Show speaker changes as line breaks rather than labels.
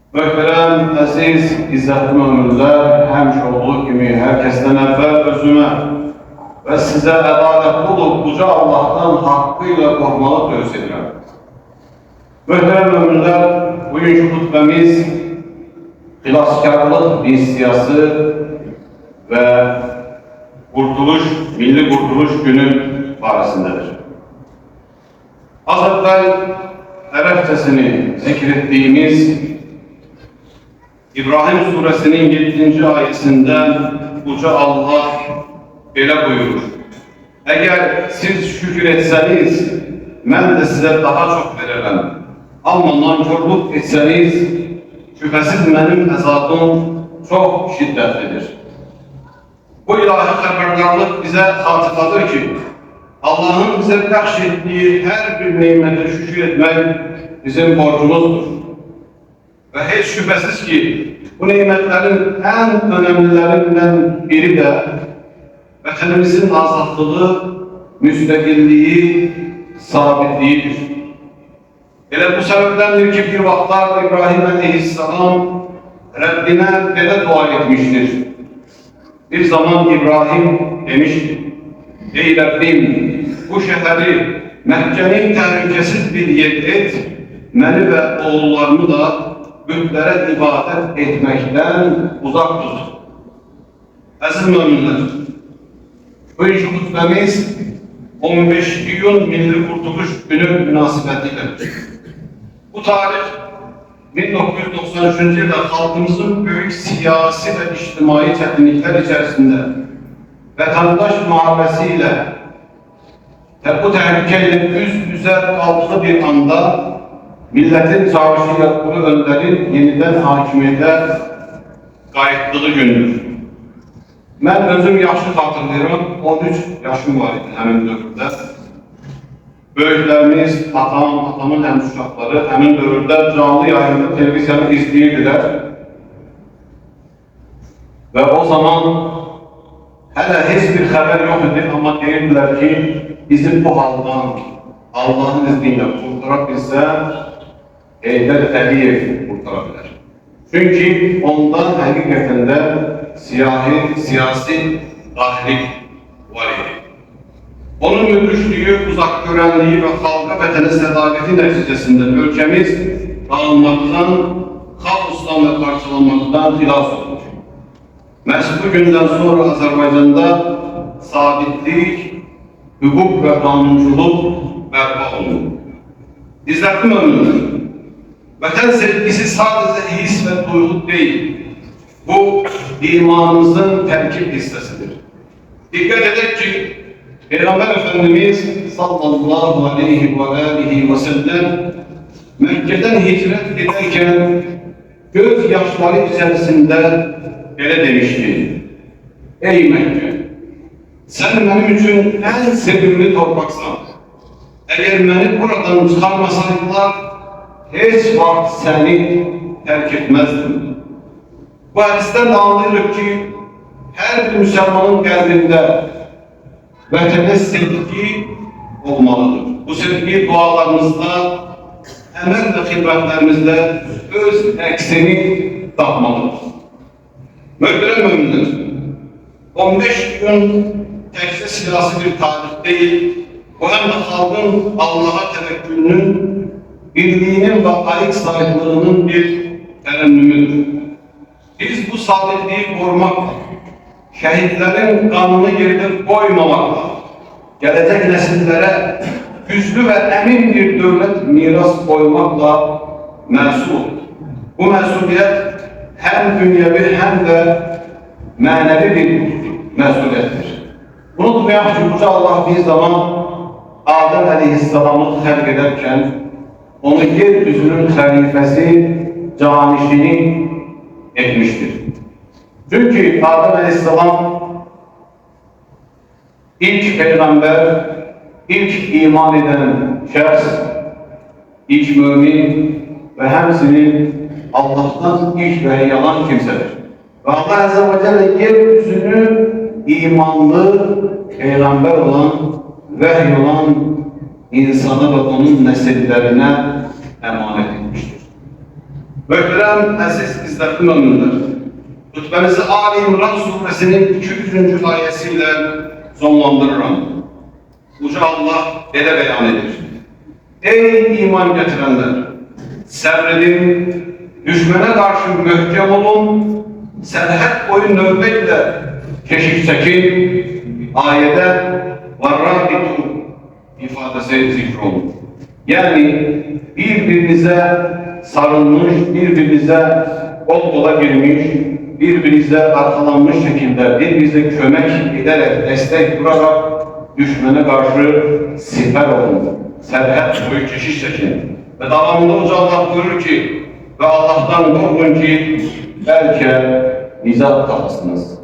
Möhtərəm, əziz, izzətli möminlər, həmişə olduğu kimi hər kəsdən əvvəl özümə və sizə ədalətli olub uca Allahdan haqqı ilə qorxmağı tövsiyə edirəm. Möhtərəm möminlər, bugünkü xutbəmiz xilaskarlıq missiyyası və milli qurtuluş günü barəsindədir. Az əvvəl ərəbcəsini zikr etdiyimiz İbrahim suresinin 7. ayəsində Uca Allah belə buyurur: Əgər siz şükür etsəniz, mən də sizə daha çox verərəm. Amma nankörlük etsəniz, şübhəsiz mənim əzabım çox şiddətlidir. Bu ilahi xəbərdarlıq bizə xatırladır ki, Allah'ın bizə bəxş etdiyi hər bir neymətə şükür etmək bizim borcumuzdur. Və heç şübhəsiz ki, bu neymətlərin ən önemlilerinden biri də vətənimizin azadlığı, müstəqilliyi, sabitliyidir. Elə bu səbəbdəndir ki, bir vaxtlar İbrahim Aleyhisselam Rəbbinə belə dua etmişdir. Bir zaman İbrahim demişdir: Ey Rəbbim, bu şəhəri, Məkkəni təhlükəsiz bir yer et, məni və oğullarımı da bütlərə ibadət etməkdən uzaq tut. Əziz möminlər, bugünkü xutbəmiz 15 iyun Milli Qurtuluş Günü münasibətidir. Bu tarix 1993-cü ildə xalqımızın böyük siyasi və ictimai çətinliklər içərisində vətəndaş müharibəsi ilə və bu təhlükə ilə üz-üzə qaldığı bir anda milletin çağrışıyla Ulu Önder'in yeniden hakimiyete qayıtdığı gündür. Mən özüm yaxşı xatırlayıram, 13 yaşım var idi həmin dövrdə. Böyüklərimiz, atamın həmşuşaqları həmin dövrdə canlı yayında televiziyanı izləyirdilər. Və o zaman hələ heç bir xəbər yox idi, amma deyirdilər ki, bizi bu haldan Allah'ın izniyle kurtara bilsə, Heydər Əliyev kurtara bilər. Çünki ondan həqiqətən də siyasi dahilik var idi. Onun müdrişliyi, uzaqgörənliyi və xalqa vətənə sədaqəti nəticəsində ölkəmiz dağılmaqdan, xaosdan və parçalanmaqdan xilas olmuş. Məhz bu gündən sonra Azərbaycanda sabitlik, hüquq və qanunculuq bərpa olunur. İzzətli möminlər, vətən sevgisi sadəcə his və duyğu deyil, bu imanımızın tərkib hissəsidir. Diqqət edək ki, Peyğəmbər Efendimiz sallallahu aleyhi və səlləm Məkkədən hicrət edərkən göz yaşları içərisində belə demişdi: Ey Məkkə, sən mənim üçün ən sevimli torpaqsan. Əgər məni buradan çıxarmasaydılar, heç vaxt səni tərk etməzdim. Bu hədisdən də anlayırıq ki, hər bir müsəlmanın qəlbində vətənə sevgi olmalıdır. Bu sevgi dualarımızda, əməl və xidmətlərimizdə öz əksini tapmalıdır. Möhtərəm möminlər, 15 gün təkcə siyasi bir tarix deyil, bu həm də xalqın Allaha təvəkkülünün, birliyinin və ayıq sahiblığının bir tərənnümüdür. Biz bu sabitliyi qorumaqla, şəhidlərin qanını yerdə qoymamaqla, gələcək nəsillərə güclü və əmin bir dövlət miras qoymaqla məsuldur. Bu məsuliyyət həm dünyəvi, həm də mənəvi bir məsuliyyətdir. Unutmayaq ki, Uca Allah bir zaman Adəm Əleyhisselamı xəlq edərkən onu yeryüzünün xəlifəsi, canişini etmiştir. Çünki Adəm Əleyhisselam ilk peyğəmbər, ilk iman edən şəxs, ilk mümin və həmsinin Allah'tan ilk vəhiy alan kimsədir. Və Allah Azze ve Celle yeryüzünü imanlı, peyğəmbər olan, vəhiy olan insana və onun nəsillərinə əmanət etmişdir. Möhtərəm əziz izlətli möminlər, xütbəmizi Ali İmran Suresinin 200. ayəsi ilə sonlandırıram. Uca Allah belə bəyan edir. Ey iman gətirənlər! Səbr edin, düşmənə qarşı möhkəm olun, sərhəd boyu növbə ilə keşik çəkin, ayədə varrabitu ifadəsi zikr olun. Yəni, bir-birinizə sarılmış, bir-birinizə qol-qola girmiş, bir-birinizə arxalanmış şəkildə, bir-birinizə kömək edərək, dəstək duraraq düşmənə qarşı sipər olun, sərhəd boyu keşiş çəkin. Və davamında Uca Allah buyurur ki, və Allah'tan qorxun ki, bəlkə nizam tapasınız.